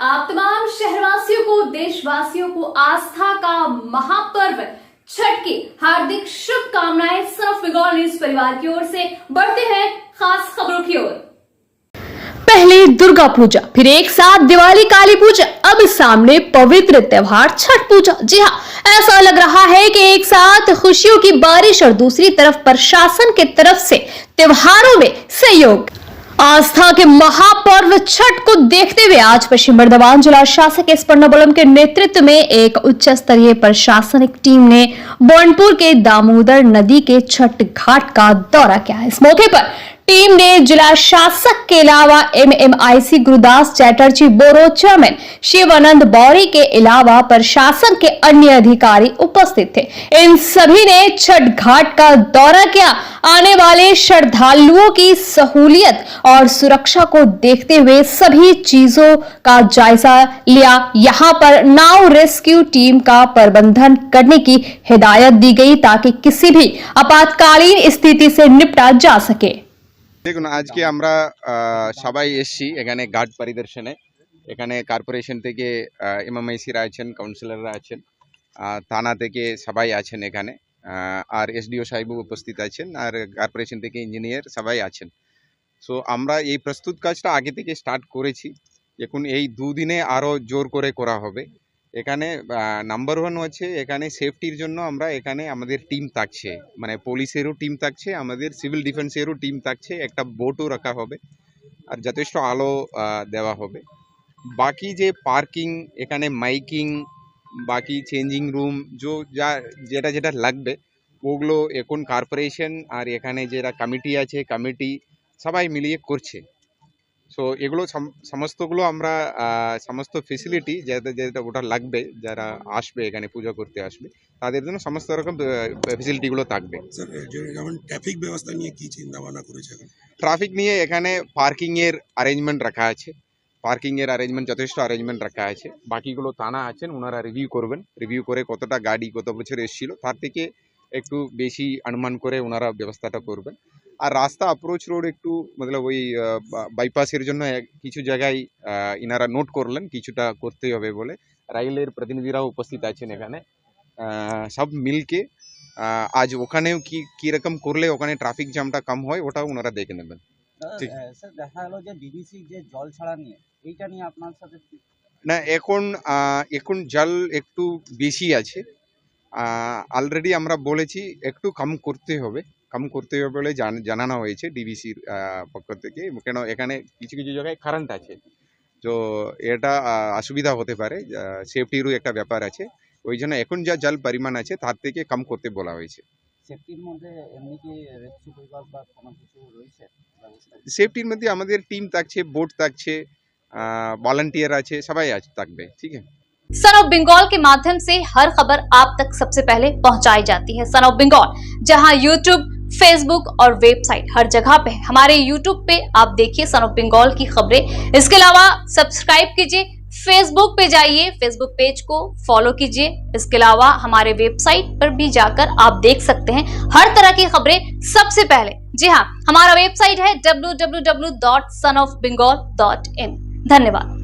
आप तमाम शहरवासियों को, देशवासियों को आस्था का महापर्व छठ की हार्दिक शुभकामनाएं। सन ऑफ बंगाल न्यूज परिवार की ओर से बढ़ते हैं खास खबरों की ओर। पहले दुर्गा पूजा, फिर एक साथ दिवाली, काली पूजा, अब सामने पवित्र त्योहार छठ पूजा। जी हाँ, ऐसा लग रहा है कि एक साथ खुशियों की बारिश और दूसरी तरफ प्रशासन की तरफ से त्योहारों में सहयोग। आस्था के महापर्व छठ को देखते हुए आज पश्चिम बर्धमान जिला शासक एस पन्नाबलम के नेतृत्व में एक उच्च स्तरीय प्रशासनिक टीम ने बर्नपुर के दामोदर नदी के छठ घाट का दौरा किया। इस मौके पर टीम ने जिला शासक के अलावा MMIC Gurudas Chatterjee borough chairman Shivanand Bauri के अलावा प्रशासन के अन्य अधिकारी उपस्थित थे। इन सभी ने छठ घाट का दौरा किया। आने वाले श्रद्धालुओं की सहूलियत और सुरक्षा को देखते हुए सभी चीजों का जायजा लिया। यहाँ पर नाव रेस्क्यू टीम का प्रबंधन करने की हिदायत दी गई ताकि किसी भी आपातकालीन स्थिति से निपटा जा सके। দেখুন, আজকে আমরা সবাই এসছি এখানে ঘাট পরিদর্শনে। এখানে কর্পোরেশন থেকে MMICরা আছেন, কাউন্সিলররা আছেন, থানা থেকে সবাই আছেন এখানে, আর SDO সাহেবও উপস্থিত আছেন, আর কর্পোরেশন থেকে ইঞ্জিনিয়ার সবাই আছেন। সো আমরা এই প্রস্তুত কাজটা আগে থেকে স্টার্ট করেছি। এখন এই দুদিনে আরও জোর করে করা হবে। এখানে নাম্বার 1 হচ্ছে এখানে সেফটির জন্য আমরা এখানে আমাদের টিম থাকছে, মানে পুলিশেরও টিম থাকছে, আমাদের সিভিল ডিফেন্সেরও টিম থাকছে, একটা বোটও রাখা হবে আর যথেষ্ট আলো দেওয়া হবে। বাকি যে পার্কিং, এখানে মাইকিং, বাকি চেঞ্জিং রুম যেটা যেটা লাগবে ওগুলো এখন কর্পোরেশন আর এখানে যারা কমিটি আছে কমিটি সবাই মিলিয়ে করছে। সো এগুলো সমস্তগুলো আমরা সমস্ত ফেসিলিটি যেটা ওটা লাগবে, যারা আসবে এখানে পূজা করতে আসবে তাদের জন্য সমস্ত রকম ফেসিলিটিগুলো থাকবে। যেমন ট্রাফিক ব্যবস্থা নিয়ে কি চিন্তা ভাবনা করেছে? ট্রাফিক নিয়ে এখানে পার্কিংয়ের অ্যারেঞ্জমেন্ট রাখা আছে, পার্কিংয়ের অ্যারেঞ্জমেন্ট যথেষ্ট অ্যারেঞ্জমেন্ট রাখা আছে। বাকিগুলো থানা আছেন, ওনারা রিভিউ করবেন, রিভিউ করে কতটা গাড়ি কত বছর এসেছিল তার থেকে একটু বেশি অনুমান করে ওনারা ব্যবস্থাটা করবেন। আর রাস্তা অ্যাপ্রোচ রোড একটু মতলব ওই বাইপাসের জন্য কিছু জায়গায় ইনারা নোট করলেন কিছুটা করতেই হবে বলে। রাইলের প্রতিনিধিরাও উপস্থিত আছেন এখানে, সব মিলকে আজ ওখানেও কীরকম করলে ওখানে ট্রাফিক জ্যামটা কম হয় ওটাও ওনারা দেখে নেবেন। ঠিক স্যার, দেখা গেল যে ডিবিসি যে জল ছাড়া নিয়ে এইটা নিয়ে আপনার সাথে না, এখন জল একটু বেশি আছে। অলরেডি আমরা বলেছি একটু কম করতে হবে বলে জানানো হয়েছে ডিবিসির পক্ষ থেকে, কেন এখানে কিছু কিছু জায়গায় কারেন্ট আছে, তো এটা অসুবিধা হতে পারে, সেফটিরও একটা ব্যাপার আছে। ওই জন্য এখন যা জল পরিমাণ আছে তার থেকে কম করতে বলা হয়েছে। সেফটির মধ্যে এমনি কি রেস্কিউ বিভাগ বা কোনো কিছু রয়েছে? সেফটির মধ্যে আমাদের টিম থাকছে, বোট থাকছে, ভলান্টিয়ার আছে, সবাই থাকবে। ঠিক আছে। सन ऑफ बंगाल के माध्यम से हर खबर आप तक सबसे पहले पहुंचाई जाती है। सन ऑफ बंगाल जहां यूट्यूब, फेसबुक और वेबसाइट हर जगह पे है। हमारे यूट्यूब पे आप देखिए सन ऑफ बंगाल की खबरें। इसके अलावा सब्सक्राइब कीजिए, फेसबुक पे जाइए, फेसबुक पेज को फॉलो कीजिए। इसके अलावा हमारे वेबसाइट पर भी जाकर आप देख सकते हैं हर तरह की खबरें सबसे पहले। जी हाँ, हमारा वेबसाइट है www.sonofbengal.in। धन्यवाद।